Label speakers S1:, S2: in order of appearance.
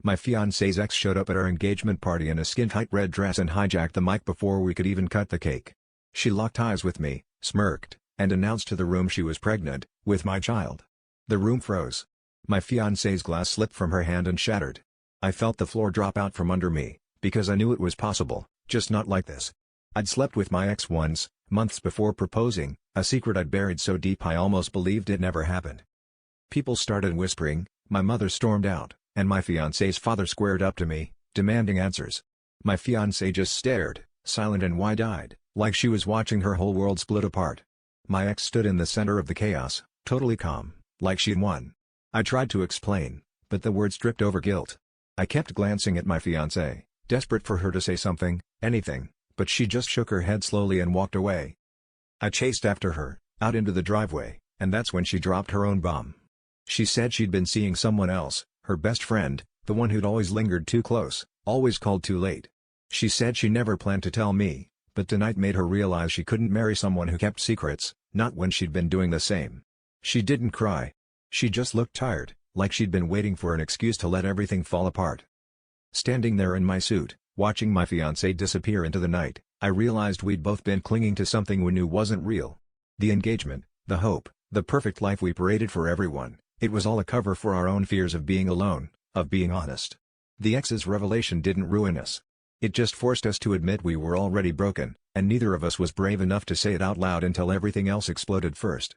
S1: My fiancé's ex showed up at our engagement party in a skin-tight red dress and hijacked the mic before we could even cut the cake. She locked eyes with me, smirked, and announced to the room she was pregnant, with my child. The room froze. My fiancé's glass slipped from her hand and shattered. I felt the floor drop out from under me, because I knew it was possible, just not like this. I'd slept with my ex once, months before proposing, a secret I'd buried so deep I almost believed it never happened. People started whispering, my mother stormed out, and my fiancé's father squared up to me, demanding answers. My fiancée just stared, silent and wide-eyed, like she was watching her whole world split apart. My ex stood in the center of the chaos, totally calm, like she'd won. I tried to explain, but the words tripped over guilt. I kept glancing at my fiancée, desperate for her to say something, anything, but she just shook her head slowly and walked away. I chased after her, out into the driveway, and that's when she dropped her own bomb. She said she'd been seeing someone else, her best friend, the one who'd always lingered too close, always called too late. She said she never planned to tell me, but tonight made her realize she couldn't marry someone who kept secrets, not when she'd been doing the same. She didn't cry. She just looked tired, like she'd been waiting for an excuse to let everything fall apart. Standing there in my suit, watching my fiancé disappear into the night, I realized we'd both been clinging to something we knew wasn't real. The engagement, the hope, the perfect life we paraded for everyone, it was all a cover for our own fears of being alone, of being honest. The ex's revelation didn't ruin us. It just forced us to admit we were already broken, and neither of us was brave enough to say it out loud until everything else exploded first.